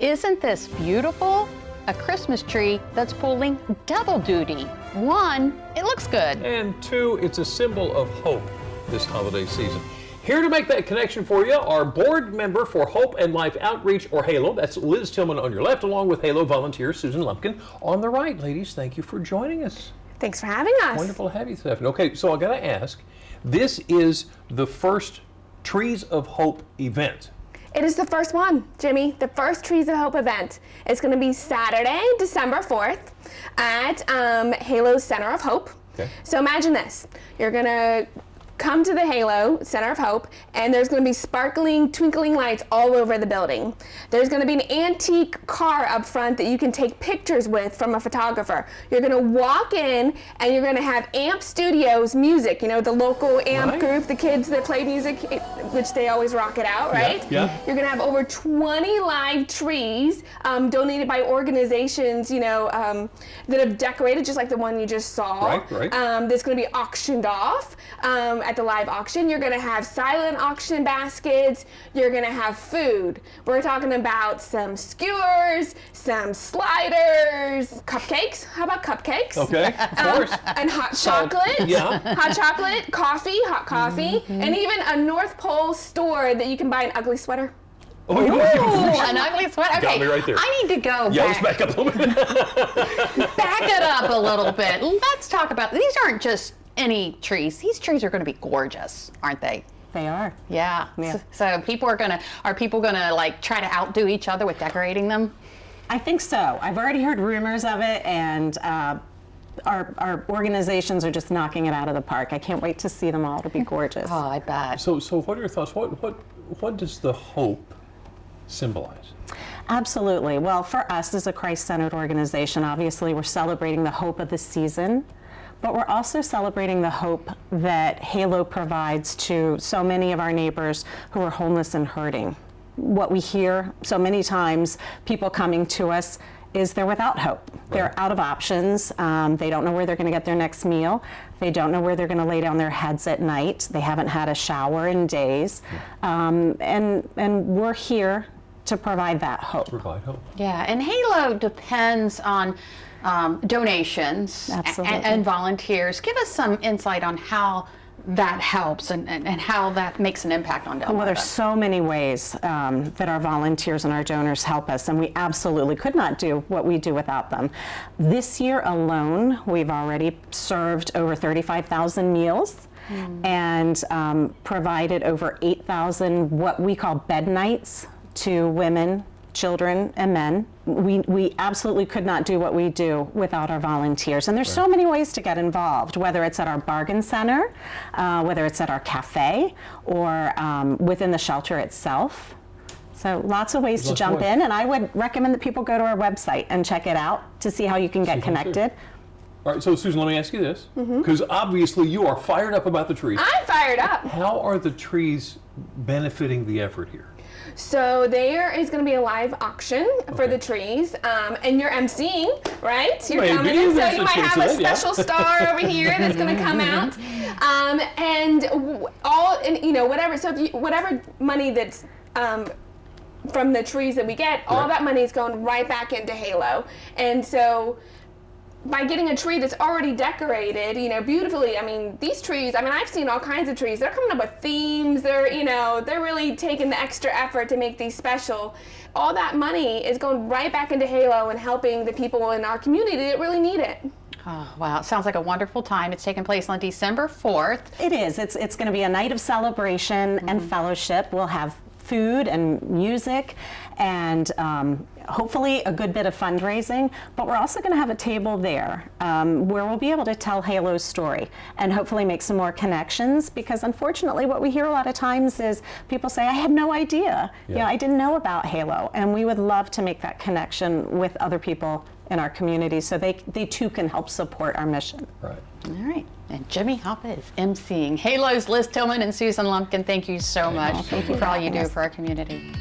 Isn't this beautiful? A Christmas tree that's pulling double duty. One, it looks good. And two, it's a symbol of hope this holiday season. Here to make that connection for you, our board member for Hope and Life Outreach, or HALO. That's Liz Tillman on your left, along with HALO volunteer Susan Lumpkin on the right. Ladies, thank you for joining us. Thanks for having us. Wonderful to have you, Stephanie. Okay, so I got to ask, this is the first Trees of Hope event. It is the first one, Jimmy, the first Trees of Hope event. It's going to be Saturday, December 4th at HALO's Center of Hope. Okay. So imagine this. You're going to come to the HALO Center of Hope, and there's going to be sparkling, twinkling lights all over the building. There's going to be an antique car up front that you can take pictures with from a photographer. You're going to walk in, and you're going to have AMP Studios music, you know, the local AMP group, the kids that play music, which they always rock it out, right? Yeah. You're going to have over 20 live trees donated by organizations, you know, that have decorated, just like the one you just saw. Right. That's going to be auctioned off at the live auction. You're going to have silent auction baskets. You're going to have food. We're talking about some skewers, some sliders, cupcakes. How about cupcakes? Okay, of course. And hot chocolate. Yeah. Hot chocolate, coffee, hot coffee, and even a North Pole store that you can buy an ugly sweater. Oh, Ooh, an ugly sweater. Okay, got me right there. I need to go Yeah, let's back up a little bit. back it up a little bit. Let's talk about, these aren't just any trees. These trees are going to be gorgeous, aren't they? They are. Yeah. Yeah. So people are people gonna like try to outdo each other with decorating them? I think so. I've already heard rumors of it, and our organizations are just knocking it out of the park. I can't wait to see them all. It'll be gorgeous. Oh, I bet. So what are your thoughts? What does the hope symbolize? Absolutely. Well, for us as a Christ-centered organization, obviously we're celebrating the hope of the season, but we're also celebrating the hope that HALO provides to so many of our neighbors who are homeless and hurting. What we hear so many times, people coming to us, is they're without hope. They're out of options. They don't know where they're going to get their next meal. They don't know where they're going to lay down their heads at night. They haven't had a shower in days. And we're here to provide that hope. Provide hope. Yeah, and HALO depends on donations and volunteers. Give us some insight on how that helps and how that makes an impact on Delmarva. Well, there's so many ways that our volunteers and our donors help us, and we absolutely could not do what we do without them. This year alone, we've already served over 35,000 meals and provided over 8,000 what we call bed nights to women, children, and men. We absolutely could not do what we do without our volunteers. And there's so many ways to get involved, whether it's at our bargain center, whether it's at our cafe, or within the shelter itself. So lots of ways to jump in, and I would recommend that people go to our website and check it out to see how you can get connected. All right, so Susan, let me ask you this, because obviously you are fired up about the trees. I'm fired up. How are the trees benefiting the effort here? So there is going to be a live auction for the trees, and you're emceeing, right? You're Maybe. coming in, so There's you a might chance have a of that, special star over here that's going to come out, and you know, whatever. So if whatever money that's from the trees that we get, all that money is going right back into HALO, and so by getting a tree that's already decorated, you know, beautifully. I mean, these trees, I mean, I've seen all kinds of trees. They're coming up with themes. They're, you know, they're really taking the extra effort to make these special. All that money is going right back into HALO and helping the people in our community that really need it. Oh, wow. It sounds like a wonderful time. It's taking place on December 4th. It is. It's going to be a night of celebration and fellowship. We'll have food and music and hopefully a good bit of fundraising, but we're also going to have a table there where we'll be able to tell HALO's story and hopefully make some more connections, because unfortunately what we hear a lot of times is people say, I had no idea, you know, I didn't know about HALO, and we would love to make that connection with other people in our community so they too can help support our mission. Right. All right. And Jimmy Hoppa is emceeing. HALO's Liz Tillman and Susan Lumpkin, thank you so much for all you do for our community.